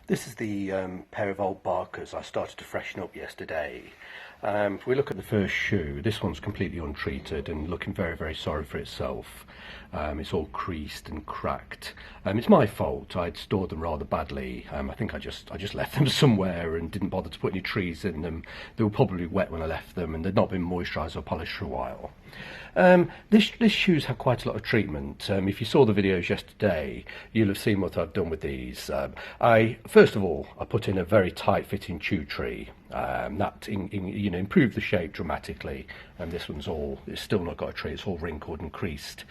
This is the pair of old Barkers I started to freshen up yesterday. If we look at the first shoe, this one's completely untreated and looking very, very sorry for itself. It's all creased and cracked. It's my fault. I'd stored them rather badly. I think I just left them somewhere and didn't bother to put any trees in them. They were probably wet when I left them and they'd not been moisturised or polished for a while. This shoe's had quite a lot of treatment. If you saw the videos yesterday, you'll have seen what I've done with these. First of all, I put in a very tight-fitting chew tree. That improved the shape dramatically. And this one's it's still not got a tree. It's all wrinkled and creased.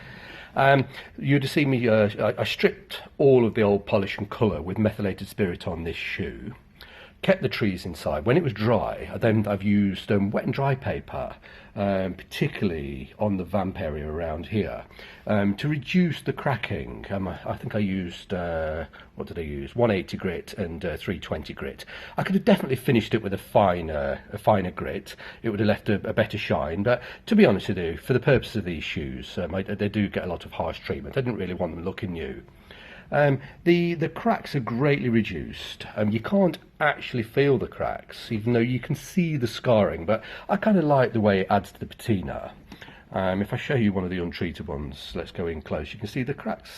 You'd have seen me. I stripped all of the old polish and colour with methylated spirit on this shoe. Kept the trees inside. When it was dry, I've used wet and dry paper, particularly on the vamp area around here, to reduce the cracking. I think I used, what did I use? 180 grit and 320 grit. I could have definitely finished it with a finer grit. It would have left a better shine. But to be honest with you, for the purpose of these shoes, they do get a lot of harsh treatment. I didn't really want them looking new. The cracks are greatly reduced. You can't actually feel the cracks, even though you can see the scarring, but I kind of like the way it adds to the patina. If I show you one of the untreated ones, let's go in close, you can see the cracks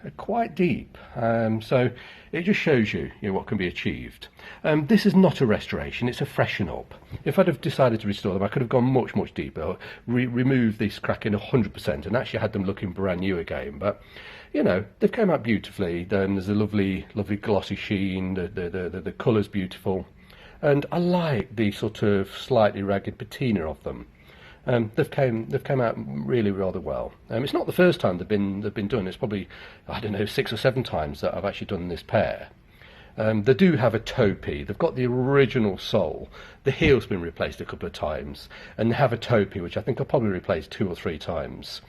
are quite deep. So it just shows you, what can be achieved. This is not a restoration, it's a freshen up. If I'd have decided to restore them, I could have gone much deeper, removed this cracking 100% and actually had them looking brand new again. But they've come out beautifully. Then there's a lovely glossy sheen. The colour's beautiful, and I like the sort of slightly ragged patina of them. They've come out really rather well. It's not the first time they've been done. It's probably, I don't know, 6 or 7 times that I've actually done this pair. They do have a toepy. They've got the original sole. The heel's been replaced a couple of times, and they have a toepy, which I think I've probably replaced 2 or 3 times.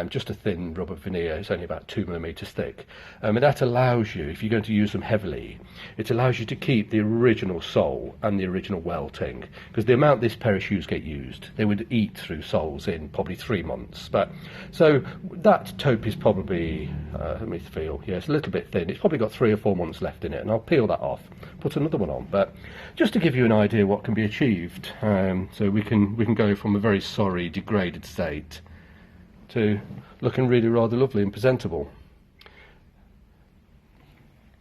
Just a thin rubber veneer. It's only about 2 millimeters thick, and that allows you, if you're going to use them heavily, it allows you to keep the original sole and the original welting, because the amount this pair of shoes get used, they would eat through soles in probably 3 months. But so that taupe is probably, let me feel, yeah, it's a little bit thin. It's probably got 3 or 4 months left in it, and I'll peel that off, put another one on. But just to give you an idea what can be achieved, so we can go from a very sorry, degraded state to looking really rather lovely and presentable.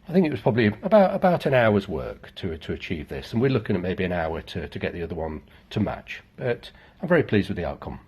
I think it was probably about an hour's work to achieve this, and we're looking at maybe an hour to get the other one to match, but I'm very pleased with the outcome.